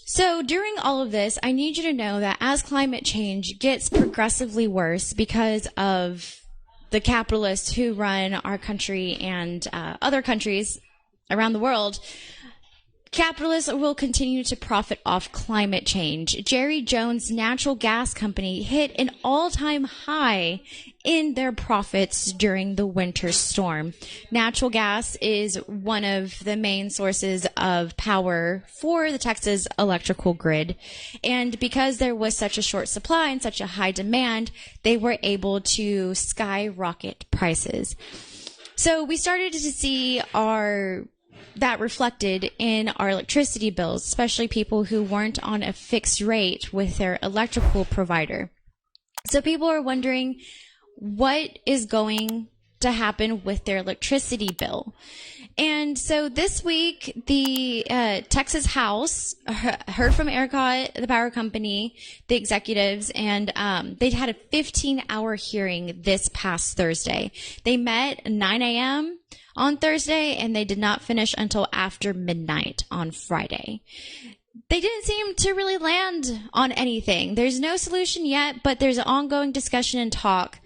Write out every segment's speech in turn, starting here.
So during all of this, I need you to know that as climate change gets progressively worse because of the capitalists who run our country and other countries around the world, capitalists will continue to profit off climate change. Jerry Jones' natural gas company hit an all-time high in their profits during the winter storm. Natural gas is one of the main sources of power for the Texas electrical grid. And because there was such a short supply and such a high demand, they were able to skyrocket prices. So we started to see that reflected in our electricity bills, especially people who weren't on a fixed rate with their electrical provider. So people are wondering what is going to happen with their electricity bill. And so this week, the Texas House heard from ERCOT, the power company, the executives, and they had a 15-hour hearing this past Thursday. They met at 9 a.m. on Thursday, and they did not finish until after midnight on Friday. They didn't seem to really land on anything. There's no solution yet, but there's an ongoing discussion and talk.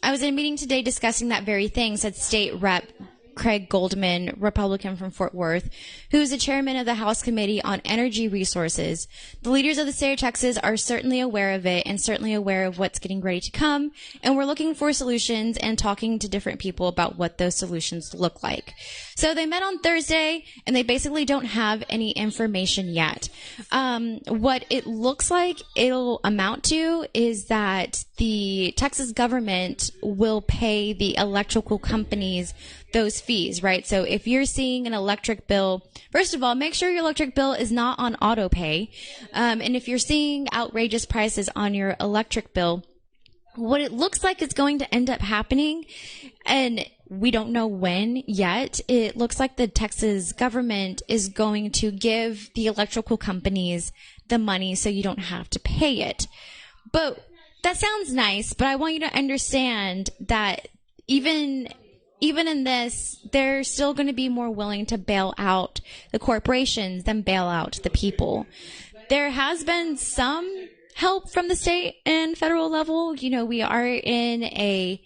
I was in a meeting today discussing that very thing, said State Rep Craig Goldman, Republican from Fort Worth, who is the chairman of the House Committee on Energy Resources. The leaders of the state of Texas are certainly aware of it and certainly aware of what's getting ready to come, and we're looking for solutions and talking to different people about what those solutions look like. So they met on Thursday, and they basically don't have any information yet. What it looks like it'll amount to is that the Texas government will pay the electrical companies those fees, right? So if you're seeing an electric bill, first of all, make sure your electric bill is not on auto pay. And if you're seeing outrageous prices on your electric bill, what it looks like is going to end up happening, and we don't know when yet, it looks like the Texas government is going to give the electrical companies the money so you don't have to pay it. But that sounds nice, but I want you to understand that even in this, they're still going to be more willing to bail out the corporations than bail out the people. There has been some help from the state and federal level. You know, we are in a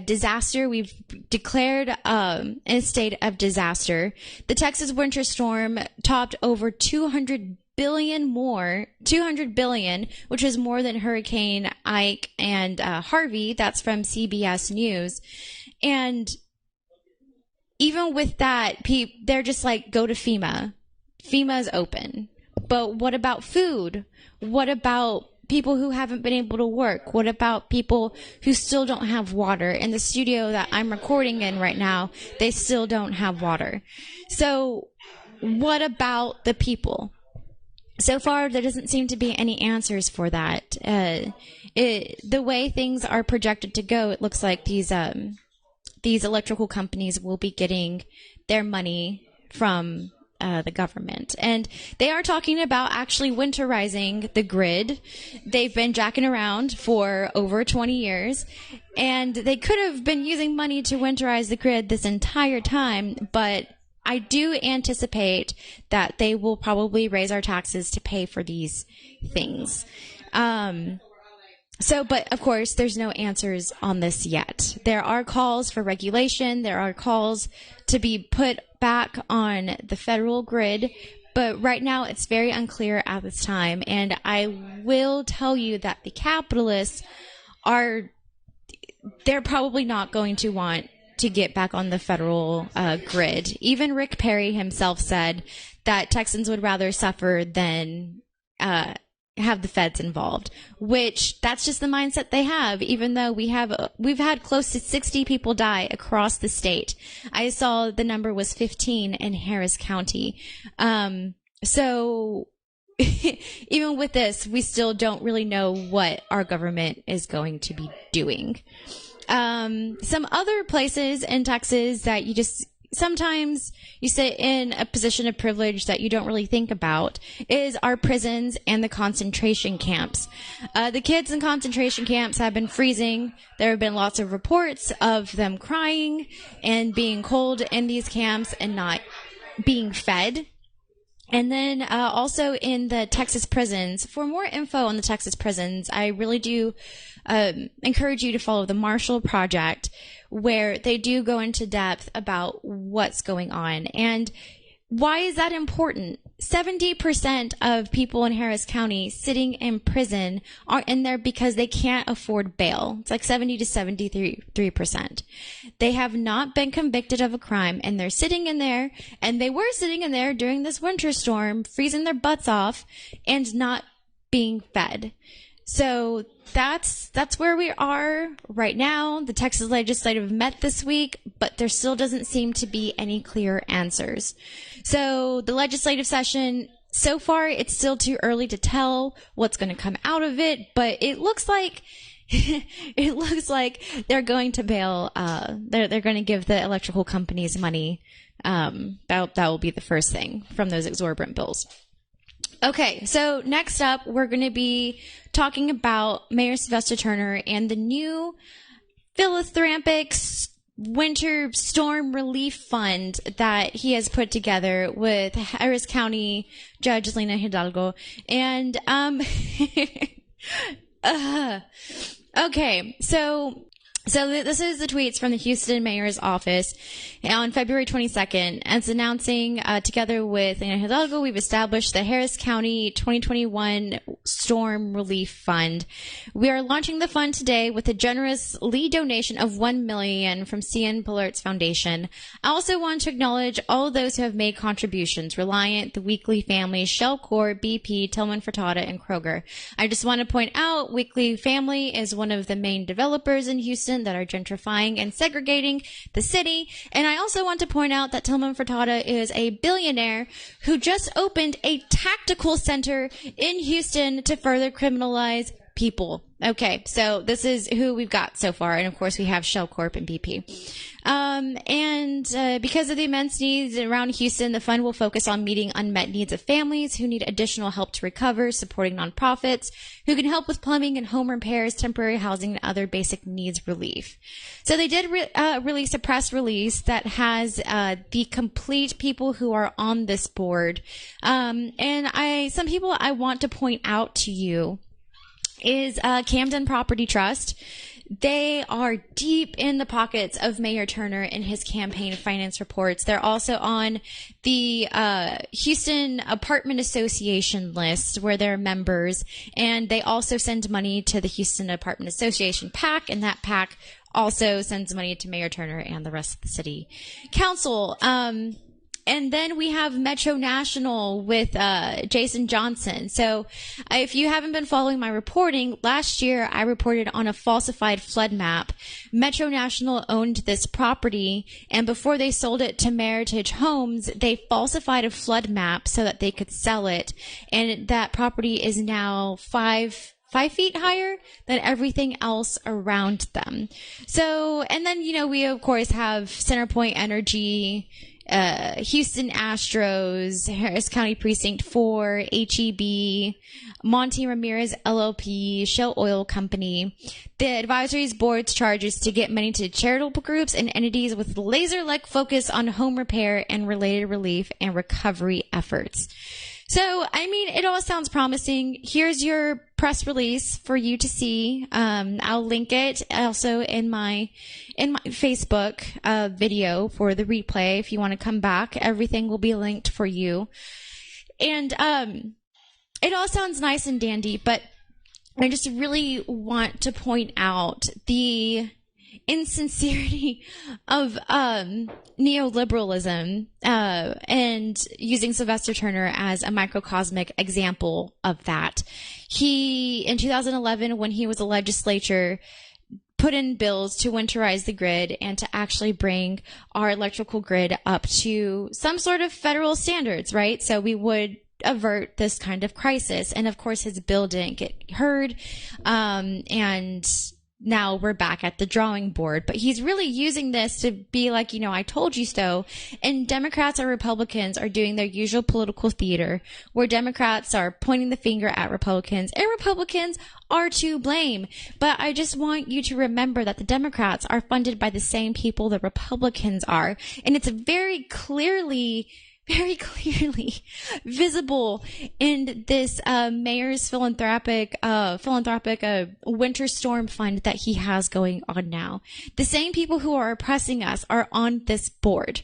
disaster. We've declared a state of disaster. The Texas winter storm topped over 200 billion, which is more than Hurricane Ike and Harvey. That's from CBS News. And even with that, they're just like, go to FEMA. FEMA's open. But what about food? What about people who haven't been able to work? What about people who still don't have water? In the studio that I'm recording in right now, they still don't have water. So what about the people? So far, there doesn't seem to be any answers for that. The way things are projected to go, it looks like these electrical companies will be getting their money from the government. And they are talking about actually winterizing the grid. They've been jacking around for over 20 years, and they could have been using money to winterize the grid this entire time, but I do anticipate that they will probably raise our taxes to pay for these things. But of course, there's no answers on this yet. There are calls for regulation. There are calls to be put back on the federal grid. But right now, it's very unclear at this time. And I will tell you that the capitalists they're probably not going to want to get back on the federal grid. Even Rick Perry himself said that Texans would rather suffer than have the feds involved, which that's just the mindset they have, even though we've had close to 60 people die across the state. I saw the number was 15 in Harris County. So even with this, we still don't really know what our government is going to be doing. Some other places in Texas that sometimes you sit in a position of privilege that you don't really think about is our prisons and the concentration camps. The kids in concentration camps have been freezing. There have been lots of reports of them crying and being cold in these camps and not being fed. And then also in the Texas prisons. For more info on the Texas prisons, I really do encourage you to follow the Marshall Project, where they do go into depth about what's going on. And why is that important? 70% of people in Harris County sitting in prison are in there because they can't afford bail. It's like 70 to 73%. They have not been convicted of a crime, and they're sitting in there, and they were sitting in there during this winter storm, freezing their butts off and not being fed. So that's where we are right now. The Texas legislative met this week, but there still doesn't seem to be any clear answers. So the legislative session, so far, it's still too early to tell what's going to come out of it, but it looks like they're going to bail. They're going to give the electrical companies money. That will be the first thing from those exorbitant bills. Okay, so next up, we're going to be talking about Mayor Sylvester Turner and the new philanthropic winter storm relief fund that he has put together with Harris County Judge Lena Hidalgo. And, okay, so this is the tweets from the Houston mayor's office on February 22nd. It's announcing, together with Lena Hidalgo, we've established the Harris County 2021 Storm Relief Fund. We are launching the fund today with a generous lead donation of $1 million from CN Pillart's Foundation. I also want to acknowledge all of those who have made contributions: Reliant, the Weekly Family, Shellcore, BP, Tillman Fertitta, and Kroger. I just want to point out, Weekly Family is one of the main developers in Houston that are gentrifying and segregating the city. And I also want to point out that Tillman Fertitta is a billionaire who just opened a tactical center in Houston to further criminalize people. Okay, so this is who we've got so far. And of course, we have Shell Corp and BP. Because of the immense needs around Houston, the fund will focus on meeting unmet needs of families who need additional help to recover, supporting nonprofits who can help with plumbing and home repairs, temporary housing, and other basic needs relief. So they did release a press release that has the complete people who are on this board. Some people I want to point out to you is Camden Property Trust. They are deep in the pockets of Mayor Turner in his campaign finance reports. They're also on the Houston Apartment Association list, where they're members, and they also send money to the Houston Apartment Association PAC, and that PAC also sends money to Mayor Turner and the rest of the city council. And then we have Metro National with Jason Johnson. So if you haven't been following my reporting, last year I reported on a falsified flood map. Metro National owned this property, and before they sold it to Meritage Homes, they falsified a flood map so that they could sell it. And that property is now 5 feet higher than everything else around them. So, and then, we of course have Centerpoint Energy, Houston Astros, Harris County Precinct 4, HEB, Monty Ramirez LLP, Shell Oil Company. The advisory's board's charge is to get money to charitable groups and entities with laser-like focus on home repair and related relief and recovery efforts. So, it all sounds promising. Here's your press release for you to see. I'll link it also in my Facebook video for the replay. If you want to come back, everything will be linked for you. And it all sounds nice and dandy, but I just really want to point out the insincerity of neoliberalism and using Sylvester Turner as a microcosmic example of that. He, in 2011, when he was a legislature, put in bills to winterize the grid and to actually bring our electrical grid up to some sort of federal standards, right? So we would avert this kind of crisis. And of course, his bill didn't get heard. And now we're back at the drawing board. But he's really using this to be like, I told you so. And Democrats and Republicans are doing their usual political theater, where Democrats are pointing the finger at Republicans, and Republicans are to blame. But I just want you to remember that the Democrats are funded by the same people the Republicans are. And it's very clearly very clearly visible in this mayor's philanthropic winter storm fund that he has going on now. The same people who are oppressing us are on this board.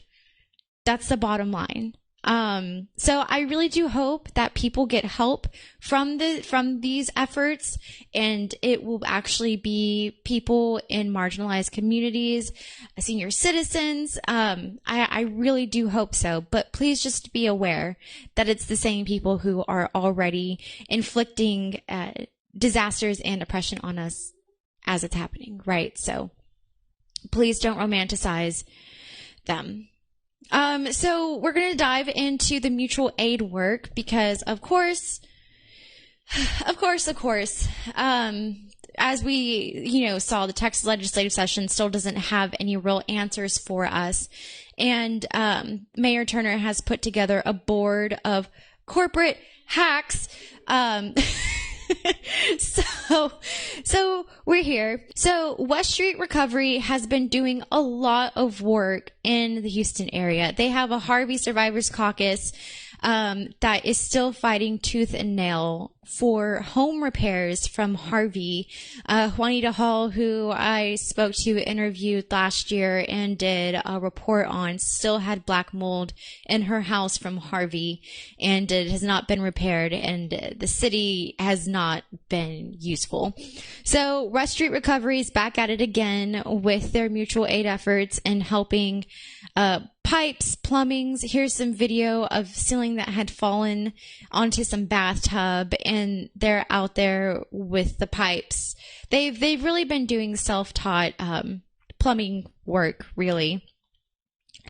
That's the bottom line. So I really do hope that people get help from these efforts, and it will actually be people in marginalized communities, senior citizens. I really do hope so, but please just be aware that it's the same people who are already inflicting disasters and oppression on us as it's happening, right? So please don't romanticize them. So we're going to dive into the mutual aid work because, of course, as we, saw, the Texas legislative session still doesn't have any real answers for us. And, Mayor Turner has put together a board of corporate hacks, So we're here. So West Street Recovery has been doing a lot of work in the Houston area. They have a Harvey Survivors Caucus that is still fighting tooth and nail for home repairs from Harvey. Juanita Hall, who I spoke to, interviewed last year and did a report on, still had black mold in her house from Harvey, and it has not been repaired, and the city has not been useful. So West Street Recovery is back at it again with their mutual aid efforts and helping pipes, plumbings. Here's some video of ceiling that had fallen onto some bathtub, and they're out there with the pipes. They've really been doing self-taught plumbing work, really.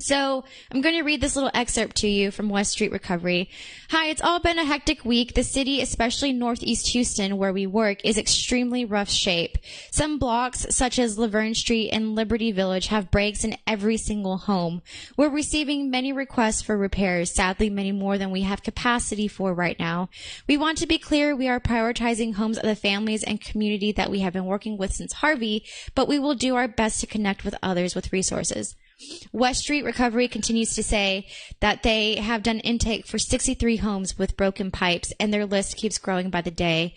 So I'm going to read this little excerpt to you from West Street Recovery. Hi, it's all been a hectic week. The city, especially Northeast Houston, where we work, is extremely rough shape. Some blocks, such as Laverne Street and Liberty Village, have breaks in every single home. We're receiving many requests for repairs, sadly many more than we have capacity for right now. We want to be clear, we are prioritizing homes of the families and community that we have been working with since Harvey, but we will do our best to connect with others with resources. West Street Recovery continues to say that they have done intake for 63 homes with broken pipes, and their list keeps growing by the day.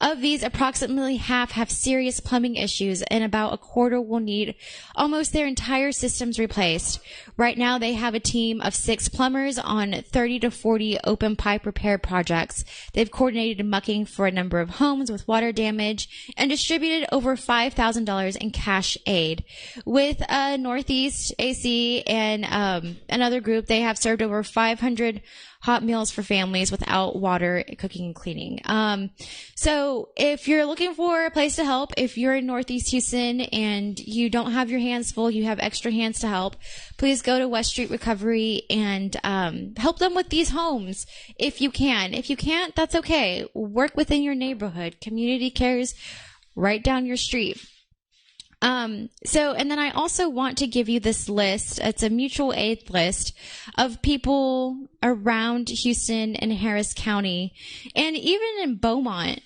Of these, approximately half have serious plumbing issues, and about a quarter will need almost their entire systems replaced. Right now, they have a team of 6 plumbers on 30 to 40 open pipe repair projects. They've coordinated mucking for a number of homes with water damage and distributed over $5,000 in cash aid. With Northeast AC and another group, they have served over 500 hot meals for families without water, cooking, and cleaning. So if you're looking for a place to help, if you're in Northeast Houston and you don't have your hands full, you have extra hands to help, please go to West Street Recovery and help them with these homes if you can. If you can't, that's okay. Work within your neighborhood. Community cares right down your street. And then I also want to give you this list. It's a mutual aid list of people around Houston and Harris County, and even in Beaumont,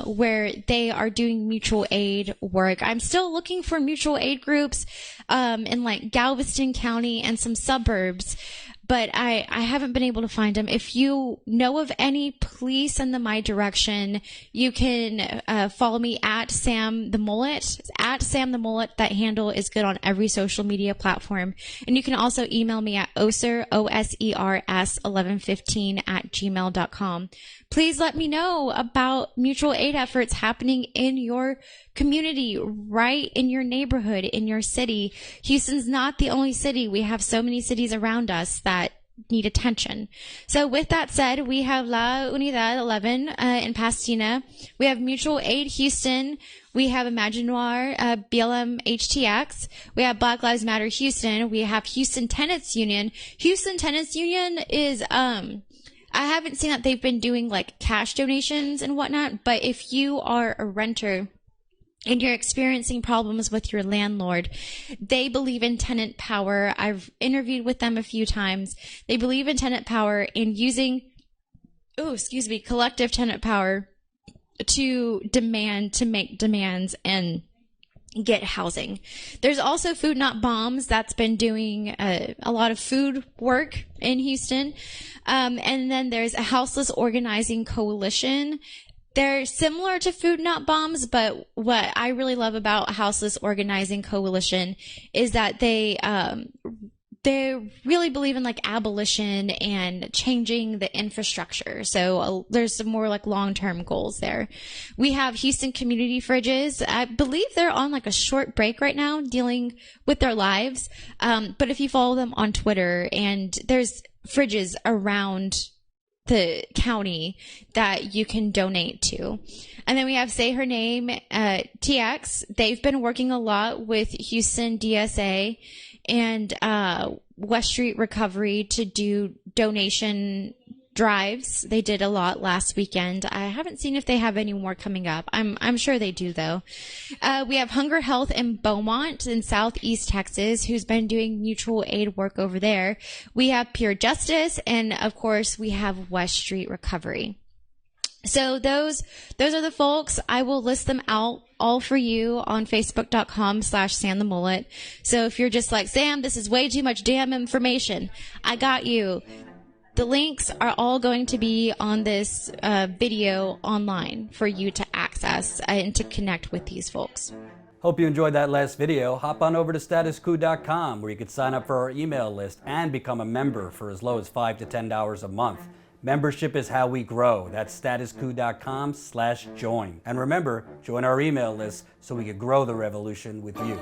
where they are doing mutual aid work. I'm still looking for mutual aid groups, in like Galveston County and some suburbs, but I haven't been able to find them. If you know of any, please send them my direction. You can follow me at Sam the Mullet. It's at Sam the Mullet. That handle is good on every social media platform. And you can also email me at osers, OSERS1115 at gmail.com. Please let me know about mutual aid efforts happening in your community, right in your neighborhood, in your city. Houston's not the only city. We have so many cities around us that need attention. So with that said, we have La Unidad 11 in Pasadena. We have Mutual Aid Houston. We have Imaginoir, BLM HTX. We have Black Lives Matter Houston. We have Houston Tenants Union. Houston Tenants Union is, I haven't seen that they've been doing like cash donations and whatnot, but if you are a renter and you're experiencing problems with your landlord, they believe in tenant power. I've interviewed with them a few times. They believe in tenant power and using, collective tenant power to make demands and get housing. There's also Food Not Bombs that's been doing a lot of food work in Houston. And then there's a Houseless Organizing Coalition. They're similar to Food Not Bombs, but what I really love about Houseless Organizing Coalition is that they really believe in like abolition and changing the infrastructure. So there's some more like long-term goals there. We have Houston Community Fridges. I believe they're on like a short break right now dealing with their lives. But if you follow them on Twitter, and there's fridges around the county that you can donate to. And then we have Say Her Name, TX. They've been working a lot with Houston DSA and West Street Recovery to do donation drives. They did a lot last weekend. I haven't seen if they have any more coming up. I'm sure they do though. We have Hunger Health in Beaumont in Southeast Texas, who's been doing mutual aid work over there. We have Pure Justice, and of course we have West Street Recovery. So those are the folks. I will list them out all for you on facebook.com/SamTheMullet. So if you're just like, Sam, this is way too much damn information, I got you. The links are all going to be on this video online for you to access and to connect with these folks. Hope you enjoyed that last video. Hop on over to statuscoup.com where you can sign up for our email list and become a member for as low as $5 to $10 a month. Membership is how we grow. That's statuscoup.com/join. And remember, join our email list so we can grow the revolution with you.